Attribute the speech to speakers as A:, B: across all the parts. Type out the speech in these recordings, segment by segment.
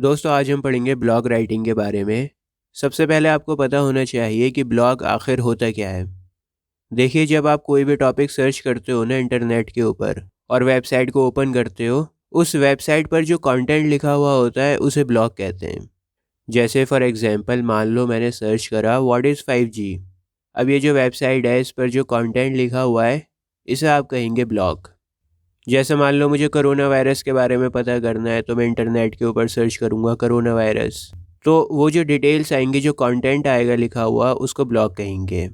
A: दोस्तों आज हम पढ़ेंगे ब्लॉग राइटिंग के बारे में। सबसे पहले आपको पता होना चाहिए कि ब्लॉग आखिर होता क्या है। देखिए, जब आप कोई भी टॉपिक सर्च करते हो ना इंटरनेट के ऊपर और वेबसाइट को ओपन करते हो, उस वेबसाइट पर जो कंटेंट लिखा हुआ होता है उसे ब्लॉग कहते हैं। जैसे फॉर एग्जांपल मान लो मैंने सर्च करा व्हाट इज़ 5G। अब ये जो वेबसाइट है इस पर जो कंटेंट लिखा हुआ है इसे आप कहेंगे ब्लॉग। जैसे मान लो मुझे कोरोना वायरस के बारे में पता करना है तो मैं इंटरनेट के ऊपर सर्च करूँगा कोरोना वायरस। तो वो जो डिटेल्स आएंगी, जो कंटेंट आएगा लिखा हुआ, उसको ब्लॉग कहेंगे।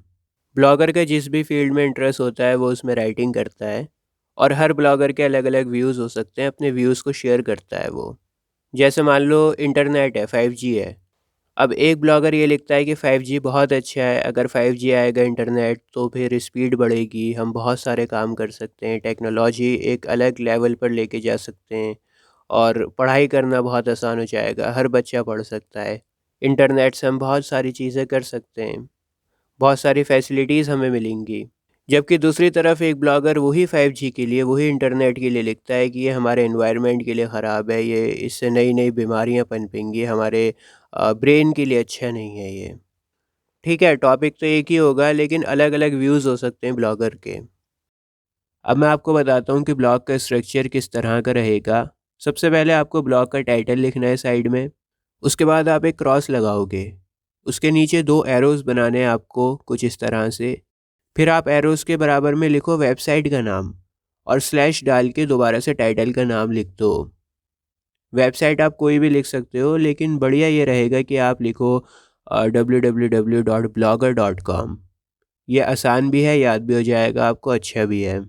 A: ब्लॉगर का जिस भी फील्ड में इंटरेस्ट होता है वो उसमें राइटिंग करता है। और हर ब्लॉगर के अलग अलग व्यूज़ हो सकते हैं, अपने व्यूज़ को शेयर करता है वो। जैसे मान लो इंटरनेट है, 5G है। अब एक ब्लॉगर ये लिखता है कि 5G बहुत अच्छा है, अगर 5G आएगा इंटरनेट तो फिर स्पीड बढ़ेगी, हम बहुत सारे काम कर सकते हैं, टेक्नोलॉजी एक अलग लेवल पर लेके जा सकते हैं और पढ़ाई करना बहुत आसान हो जाएगा, हर बच्चा पढ़ सकता है। इंटरनेट से हम बहुत सारी चीज़ें कर सकते हैं, बहुत सारी फैसिलिटीज़ हमें मिलेंगी। जबकि दूसरी तरफ एक ब्लॉगर वही 5G के लिए, वही इंटरनेट के लिए लिखता है कि ये हमारे एनवायरनमेंट के लिए ख़राब है, ये इससे नई नई बीमारियां पनपेंगी, हमारे ब्रेन के लिए अच्छा नहीं है ये। ठीक है, टॉपिक तो एक ही होगा लेकिन अलग अलग व्यूज़ हो सकते हैं ब्लॉगर के। अब मैं आपको बताता हूँ कि ब्लॉग का स्ट्रक्चर किस तरह का रहेगा। सबसे पहले आपको ब्लॉग का टाइटल लिखना है साइड में। उसके बाद आप एक क्रॉस लगाओगे, उसके नीचे दो एरोज़ बनाने हैं आपको कुछ इस तरह से। फिर आप एरोज़ के बराबर में लिखो वेबसाइट का नाम और स्लैश डाल के दोबारा से टाइटल का नाम लिख दो। वेबसाइट आप कोई भी लिख सकते हो लेकिन बढ़िया ये रहेगा कि आप लिखो www.blogger.com। ये आसान भी है, याद भी हो जाएगा आपको, अच्छा भी है।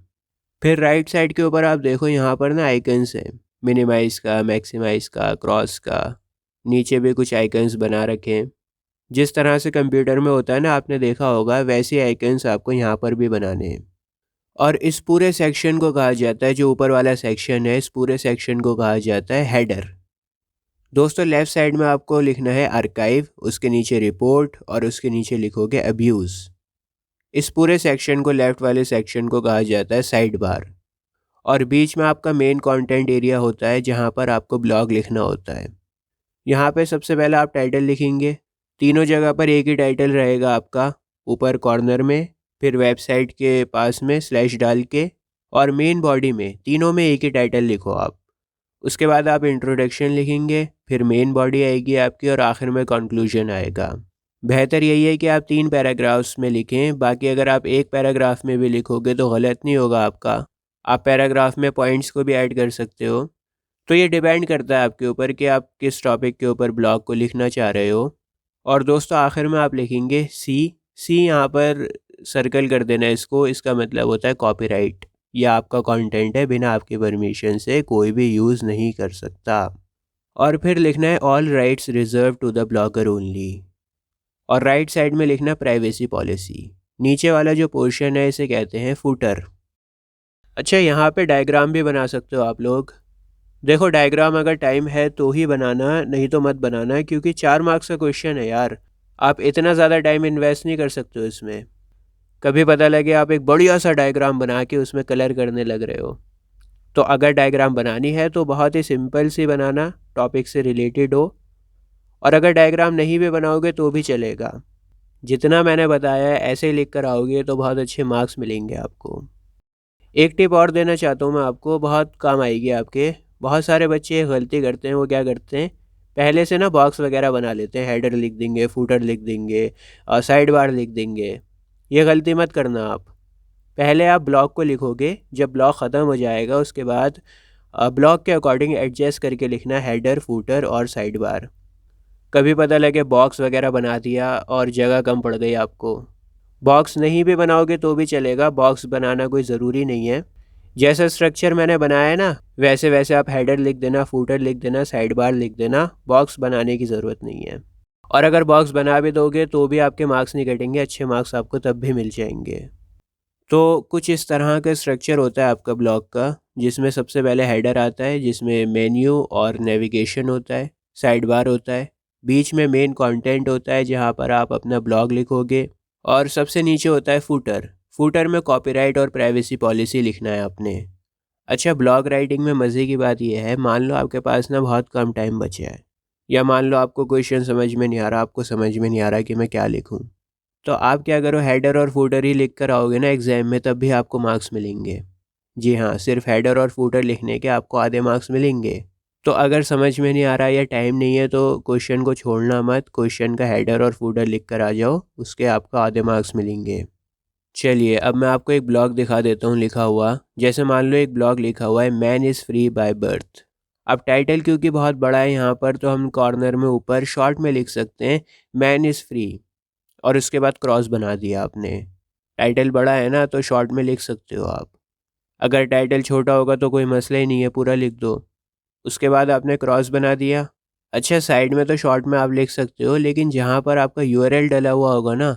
A: फिर राइट साइड के ऊपर आप देखो, यहाँ पर ना आइकन्स हैं, मिनिमाइज़ का, मैक्सिमाइज़ का, क्रॉस का। नीचे भी कुछ आइकन्स बना रखे हैं। जिस तरह से कंप्यूटर में होता है ना, आपने देखा होगा, वैसे आइकन्स आपको यहाँ पर भी बनाने हैं। और इस पूरे सेक्शन को कहा जाता है, जो ऊपर वाला सेक्शन है, इस पूरे सेक्शन को कहा जाता है हेडर। दोस्तों लेफ़्ट साइड में आपको लिखना है आर्काइव, उसके नीचे रिपोर्ट और उसके नीचे लिखोगे अब्यूज़। इस पूरे सेक्शन को, लेफ़्ट वाले सेक्शन को कहा जाता है साइड बार। और बीच में आपका मेन कंटेंट एरिया होता है जहाँ पर आपको ब्लॉग लिखना होता है। यहाँ पे सबसे पहले आप टाइटल लिखेंगे। तीनों जगह पर एक ही टाइटल रहेगा आपका, ऊपर कॉर्नर में, फिर वेबसाइट के पास में स्लैश डाल के, और मेन बॉडी में, तीनों में एक ही टाइटल लिखो आप। उसके बाद आप इंट्रोडक्शन लिखेंगे, फिर मेन बॉडी आएगी आपकी और आखिर में कंक्लूजन आएगा। बेहतर यही है कि आप 3 पैराग्राफ्स में लिखें, बाकी अगर आप एक पैराग्राफ में भी लिखोगे तो गलत नहीं होगा आपका। आप पैराग्राफ में पॉइंट्स को भी ऐड कर सकते हो। तो ये डिपेंड करता है आपके ऊपर कि आप किस टॉपिक के ऊपर ब्लॉग को लिखना चाह रहे हो। और दोस्तों आखिर में आप लिखेंगे सी। सी यहाँ पर सर्कल कर देना इसको, इसका मतलब होता है कॉपीराइट। यह आपका कंटेंट है, बिना आपकी परमिशन से कोई भी यूज़ नहीं कर सकता। और फिर लिखना है all rights reserve to the blogger only. और राइट साइड में लिखना प्राइवेसी पॉलिसी। नीचे वाला जो पोर्शन है इसे कहते हैं फुटर। अच्छा, यहाँ पे डायग्राम भी बना सकते हो आप लोग। देखो, डायग्राम अगर टाइम है तो ही बनाना, नहीं तो मत बनाना, क्योंकि 4 मार्क्स का क्वेश्चन है यार। आप इतना ज़्यादा टाइम इन्वेस्ट नहीं कर सकते हो इसमें। कभी पता लगे आप एक बढ़िया सा डायग्राम बना के उसमें कलर करने लग रहे हो। तो अगर डायग्राम बनानी है तो बहुत ही सिंपल सी बनाना, टॉपिक से रिलेटेड हो। और अगर डायग्राम नहीं भी बनाओगे तो भी चलेगा। जितना मैंने बताया है ऐसे ही लिख कर आओगे तो बहुत अच्छे मार्क्स मिलेंगे आपको। एक टिप और देना चाहता हूँ मैं आपको, बहुत काम आएगी आपके। बहुत सारे बच्चे गलती करते हैं, वो क्या करते हैं, पहले से ना बॉक्स वगैरह बना लेते हैं, हेडर लिख देंगे, फुटर लिख देंगे और साइड बार लिख देंगे। ये गलती मत करना आप। पहले आप ब्लॉक को लिखोगे, जब ब्लॉक ख़त्म हो जाएगा उसके बाद ब्लॉक के अकॉर्डिंग एडजस्ट करके लिखना हेडर, फुटर और साइड बार। कभी पता लगे बॉक्स वगैरह बना दिया और जगह कम पड़ गई आपको। बॉक्स नहीं भी बनाओगे तो भी चलेगा, बॉक्स बनाना कोई ज़रूरी नहीं है। जैसा स्ट्रक्चर मैंने बनाया है ना, वैसे वैसे आप हेडर लिख देना, फुटर लिख देना, साइड बार लिख देना, बॉक्स बनाने की ज़रूरत नहीं है। और अगर बॉक्स बना भी दोगे तो भी आपके मार्क्स नहीं कटेंगे, अच्छे मार्क्स आपको तब भी मिल जाएंगे। तो कुछ इस तरह का स्ट्रक्चर होता है आपका ब्लॉग का, जिसमें सबसे पहले हेडर आता है, जिसमें मेन्यू और नेविगेशन होता है, साइड बार होता है, बीच में मेन कंटेंट होता है जहाँ पर आप अपना ब्लॉग लिखोगे, और सबसे नीचे होता है फुटर। फुटर में कॉपीराइट और प्राइवेसी पॉलिसी लिखना है आपने। अच्छा, ब्लॉग राइटिंग में मज़े की बात यह है, मान लो आपके पास ना बहुत कम टाइम बचा है, या मान लो आपको क्वेश्चन समझ में नहीं आ रहा, आपको समझ में नहीं आ रहा कि मैं क्या लिखूं, तो आप क्या करो, हेडर और फूटर ही लिख कर आओगे ना एग्ज़ाम में, तब भी आपको मार्क्स मिलेंगे। जी हाँ, सिर्फ हेडर और फूटर लिखने के आपको आधे मार्क्स मिलेंगे। तो अगर समझ में नहीं आ रहा या टाइम नहीं है तो क्वेश्चन को छोड़ना मत, क्वेश्चन का हेडर और फूटर लिख कर आ जाओ, उसके आपको आधे मार्क्स मिलेंगे। चलिए अब मैं आपको एक ब्लॉग दिखा देता हूँ लिखा हुआ। जैसे मान लो एक ब्लॉग लिखा हुआ है, man is free by birth. अब टाइटल क्योंकि बहुत बड़ा है यहाँ पर, तो हम कॉर्नर में ऊपर शॉर्ट में लिख सकते हैं मैन इज़ फ्री, और उसके बाद क्रॉस बना दिया आपने। टाइटल बड़ा है ना, तो शॉर्ट में लिख सकते हो आप। अगर टाइटल छोटा होगा तो कोई मसला ही नहीं है, पूरा लिख दो। उसके बाद आपने क्रॉस बना दिया। अच्छा, साइड में तो शॉर्ट में आप लिख सकते हो, लेकिन जहाँ पर आपका यूआरएल डला हुआ होगा ना,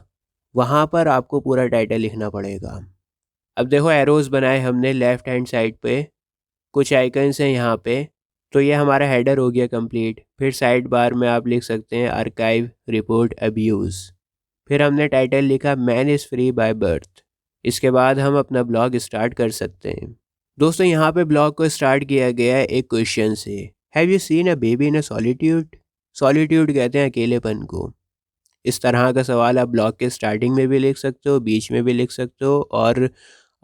A: वहाँ पर आपको पूरा टाइटल लिखना पड़ेगा। अब देखो एरोज़ बनाए हमने लेफ़्ट हैंड साइड पे, कुछ आइकन्स हैं यहाँ पे। तो ये हमारा हेडर हो गया कंप्लीट। फिर साइड बार में आप लिख सकते हैं आर्काइव रिपोर्ट अब्यूज़। फिर हमने टाइटल लिखा man is free by birth. इसके बाद हम अपना ब्लॉग स्टार्ट कर सकते हैं। दोस्तों यहाँ पे ब्लॉग को स्टार्ट किया गया है एक क्वेश्चन से, have you seen a baby in a solitude. Solitude कहते हैं अकेलेपन को। इस तरह का सवाल आप ब्लॉग के स्टार्टिंग में भी लिख सकते हो, बीच में भी लिख सकते हो, और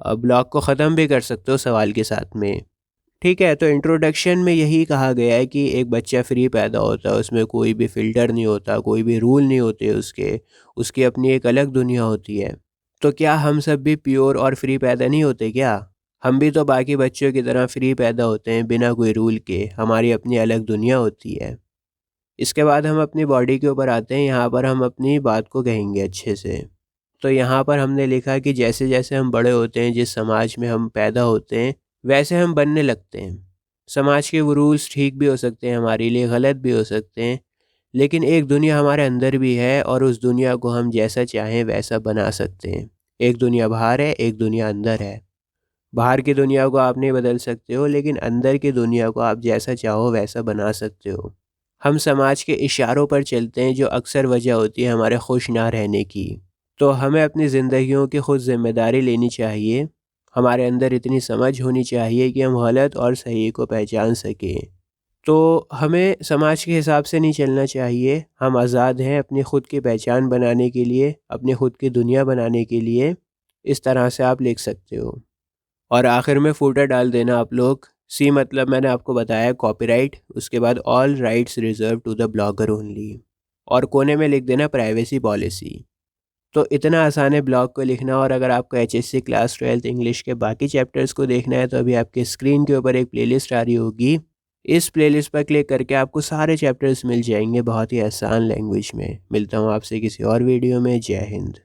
A: ब्लॉग को ख़त्म भी कर सकते हो सवाल के साथ में। ठीक है, तो इंट्रोडक्शन में यही कहा गया है कि एक बच्चा फ्री पैदा होता है, उसमें कोई भी फ़िल्टर नहीं होता, कोई भी रूल नहीं होते उसकी अपनी एक अलग दुनिया होती है। तो क्या हम सब भी प्योर और फ्री पैदा नहीं होते क्या? हम भी तो बाकी बच्चों की तरह फ्री पैदा होते हैं बिना कोई रूल के, हमारी अपनी अलग दुनिया होती है। इसके बाद हम अपनी बॉडी के ऊपर आते हैं, यहाँ पर हम अपनी बात को कहेंगे अच्छे से। तो यहाँ पर हमने लिखा कि जैसे जैसे हम बड़े होते हैं, जिस समाज में हम पैदा होते हैं वैसे हम बनने लगते हैं। समाज के वो रूल्स ठीक भी हो सकते हैं, हमारे लिए गलत भी हो सकते हैं, लेकिन एक दुनिया हमारे अंदर भी है और उस दुनिया को हम जैसा चाहें वैसा बना सकते हैं। एक दुनिया बाहर है, एक दुनिया अंदर है। बाहर की दुनिया को आप नहीं बदल सकते हो, लेकिन अंदर की दुनिया को आप जैसा चाहो वैसा बना सकते हो। हम समाज के इशारों पर चलते हैं, जो अक्सर वजह होती है हमारे खुश ना रहने की। तो हमें अपनी ज़िंदगियों की खुद ज़िम्मेदारी लेनी चाहिए। हमारे अंदर इतनी समझ होनी चाहिए कि हम गलत और सही को पहचान सकें। तो हमें समाज के हिसाब से नहीं चलना चाहिए। हम आज़ाद हैं अपनी ख़ुद की पहचान बनाने के लिए, अपनी ख़ुद की दुनिया बनाने के लिए। इस तरह से आप लिख सकते हो। और आखिर में फूटर डाल देना आप लोग। सी मतलब मैंने आपको बताया कॉपीराइट, उसके बाद all rights reserve to the blogger only, और कोने में लिख देना प्राइवेसी पॉलिसी। तो इतना आसान है ब्लॉग को लिखना। और अगर आपको HSC क्लास 12 इंग्लिश के बाकी चैप्टर्स को देखना है तो अभी आपके स्क्रीन के ऊपर एक प्लेलिस्ट आ रही होगी। इस प्लेलिस्ट पर क्लिक करके आपको सारे चैप्टर्स मिल जाएंगे बहुत ही आसान लैंग्वेज में। मिलता हूँ आपसे किसी और वीडियो में। जय हिंद।